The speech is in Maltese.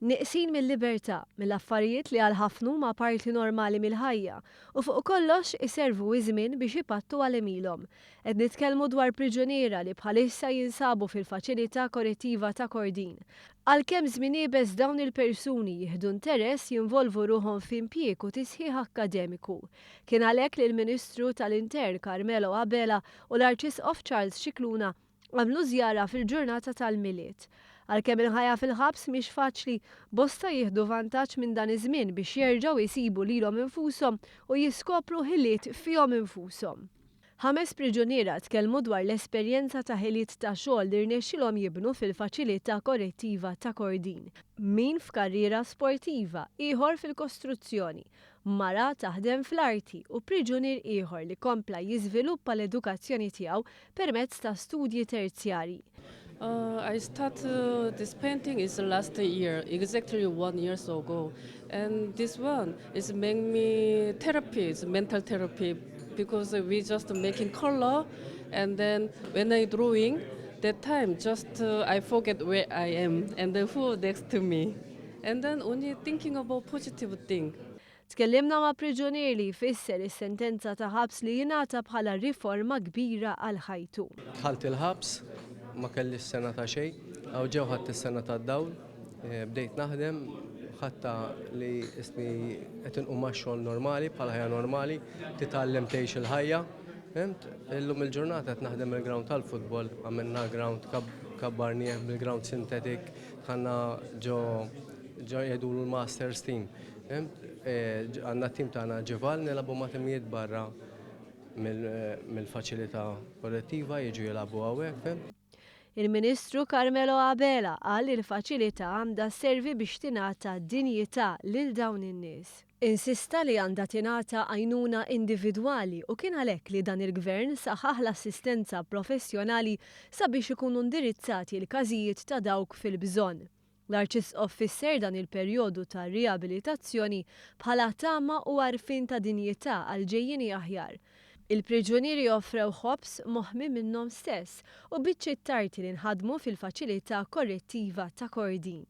Neqsin mill-libertà, mill-affarijiet li għal-ħafnu ma' parti normali mill-ħajja u fuq kollox iservu żmien biex ipattu għal-emilhom. Qed nitkellmu dwar priġuniera li bħalissa jinsabu fil-faċilità korrettiva ta' Kordin. Għalkemm żmien iebes dawn il-persuni jieħdu interess jinvolvu ruħhom f'impjieg u tisħiħ akademiku. Kien għalhekk li l-Ministru tal-Intern Carmelo Abela u l-Arċisqof Charles Scicluna għamlu żjara fil-ġurnata tal-Miliet. Għalkemm il-ħajja fil-ħabs mhix faċli, bosta jieħdu vantaġġ minn dan iż-żmien biex jerġgħu jsibu lilhom infushom u jiskopru ħiliet fihom infushom. 5 priġuniera tkellmu dwar l-esperjenza ta' ħiliet ta' xogħol li rnexxilhom jibnu fil-faċilità korrettiva ta' Kordin. Min f'karriera sportiva, ieħor fil-kostruzzjoni, mara taħdem fl-arti u priġunier ieħor li kompla jiżviluppa l-edukazzjoni tiegħu permezz ta' studji terzjarji. I started this painting is last year, exactly 1 year ago. And this one is make me therapy, it's mental therapy, because we just making color, and then when I drawing, that time just I forget where I am and who next to me, and then only thinking about positive thing. Tkellimna ma' priġunier li jfisser is-sentenza ta' ħabs li jingħata bħala riforma kbira għal ħajtu. Dħalt il-ħabs, ma kellix sena ta' xejn, għaw ġew ħadd is-sena tad-dawl, bdejt naħdem, ħatta li ismi qed inqum għax-xogħol normali, bħala ħajja normali, titgħallem tgħix il-ħajja. Illum il-ġurnata qed naħdem il-ground tal-futbol, għamilna ground kabbarnieh bil-ground synthetic, ħanna ġo jgħidulu l-Masters team. Għandna t-tim tagħna ġival nilagħbu ma' timijiet barra mill-faċilità korrettiva jiġu jilagħbu hawnhekk. Il-Ministru Carmelo Abela qal li l-faċilità għandha sservi biex tingħata dinjità lil dawn in-nies. Insista li għandha tingħata għajnuna individwali u kien għalhekk li dan il-Gvern saħħaħ l-assistenza professjonali sabiex ikunu indirizzati l-każijiet ta' dawk fil-bżonn. L-Arċisqof fisser dan il-perjodu ta' riabilitazzjoni bħala tama u għarfien ta' dinjità għal ġejjieni aħjar. Il-priġunieri offrew ħobs moħħmi minnhom stess u biċċiet tarti li nħadmu fil-faċilità korrettiva ta' Kordin.